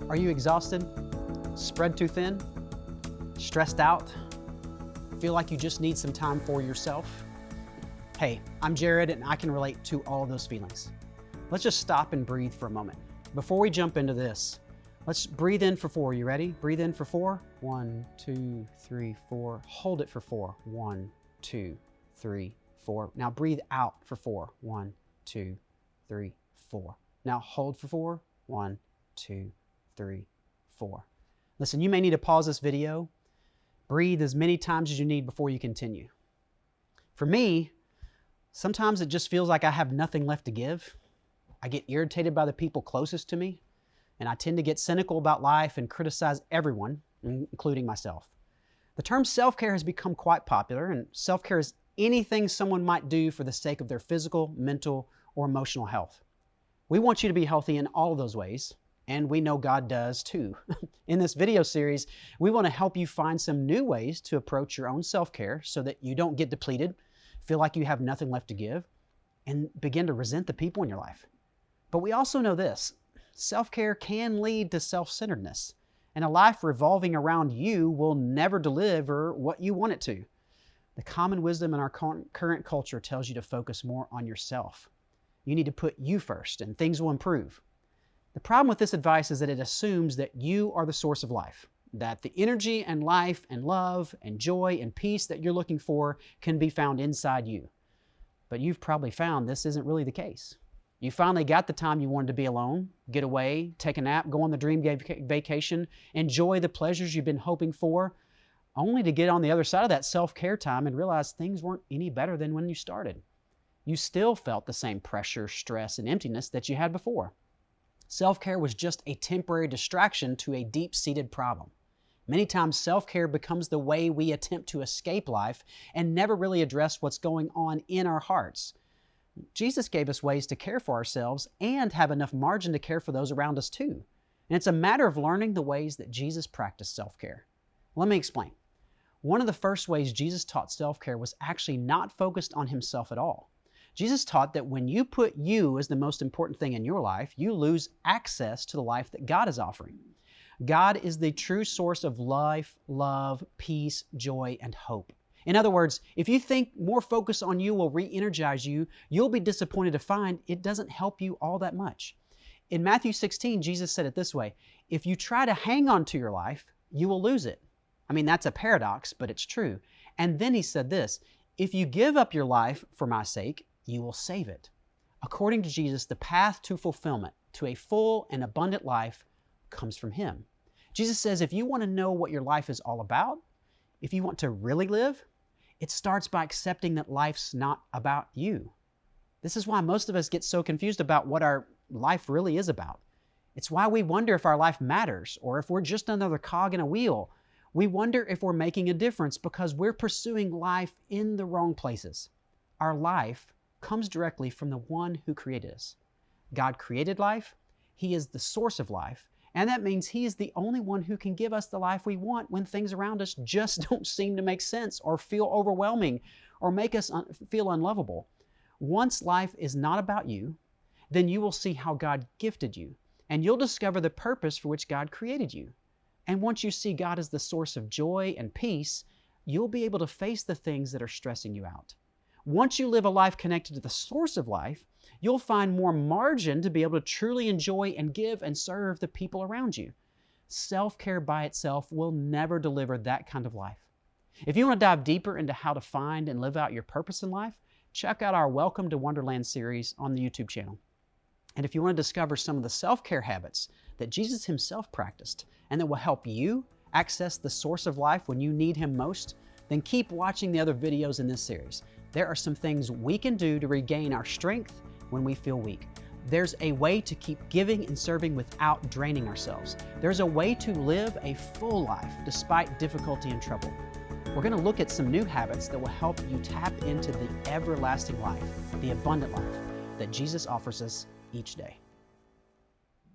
Are you exhausted? Spread too thin? Stressed out? Feel like you just need some time for yourself? Hey, I'm Jared and I can relate to all of those feelings. Let's just stop and breathe for a moment. Before we jump into this, let's breathe in for 4. You ready? Breathe in for 4. 1, 2, 3, 4. Hold it for 4. 1, 2, 3, 4. Now breathe out for 4. 1, 2, 3, 4. Now hold for 4. 1, 2, 3, 4. Listen, you may need to pause this video. Breathe as many times as you need before you continue. For me, sometimes it just feels like I have nothing left to give. I get irritated by the people closest to me, and I tend to get cynical about life and criticize everyone, including myself. The term self-care has become quite popular, and self-care is anything someone might do for the sake of their physical, mental, or emotional health. We want you to be healthy in all of those ways, and we know God does too. In this video series, we want to help you find some new ways to approach your own self-care so that you don't get depleted, feel like you have nothing left to give, and begin to resent the people in your life. But we also know this: self-care can lead to self-centeredness, and a life revolving around you will never deliver what you want it to. The common wisdom in our current culture tells you to focus more on yourself. You need to put you first, and things will improve. The problem with this advice is that it assumes that you are the source of life, that the energy and life and love and joy and peace that you're looking for can be found inside you. But you've probably found this isn't really the case. You finally got the time you wanted to be alone, get away, take a nap, go on the dream vacation, enjoy the pleasures you've been hoping for, only to get on the other side of that self-care time and realize things weren't any better than when you started. You still felt the same pressure, stress, and emptiness that you had before. Self-care was just a temporary distraction to a deep-seated problem. Many times, self-care becomes the way we attempt to escape life and never really address what's going on in our hearts. Jesus gave us ways to care for ourselves and have enough margin to care for those around us too. And it's a matter of learning the ways that Jesus practiced self-care. Let me explain. One of the first ways Jesus taught self-care was actually not focused on himself at all. Jesus taught that when you put you as the most important thing in your life, you lose access to the life that God is offering. God is the true source of life, love, peace, joy, and hope. In other words, if you think more focus on you will re-energize you, you'll be disappointed to find it doesn't help you all that much. In Matthew 16, Jesus said it this way: if you try to hang on to your life, you will lose it. I mean, that's a paradox, but it's true. And then he said this: if you give up your life for my sake, you will save it. According to Jesus, the path to fulfillment, to a full and abundant life, comes from him. Jesus says if you want to know what your life is all about, if you want to really live, it starts by accepting that life's not about you. This is why most of us get so confused about what our life really is about. It's why we wonder if our life matters or if we're just another cog in a wheel. We wonder if we're making a difference because we're pursuing life in the wrong places. Our life comes directly from the one who created us. God created life. He is the source of life. And that means he is the only one who can give us the life we want when things around us just don't seem to make sense or feel overwhelming or make us feel unlovable. Once life is not about you, then you will see how God gifted you, and you'll discover the purpose for which God created you. And once you see God as the source of joy and peace, you'll be able to face the things that are stressing you out. Once you live a life connected to the source of life, you'll find more margin to be able to truly enjoy and give and serve the people around you. Self-care by itself will never deliver that kind of life. If you want to dive deeper into how to find and live out your purpose in life, check out our Welcome to Wonderland series on the YouTube channel. And if you want to discover some of the self-care habits that Jesus himself practiced and that will help you access the source of life when you need him most, then keep watching the other videos in this series. There are some things we can do to regain our strength when we feel weak. There's a way to keep giving and serving without draining ourselves. There's a way to live a full life despite difficulty and trouble. We're going to look at some new habits that will help you tap into the everlasting life, the abundant life that Jesus offers us each day.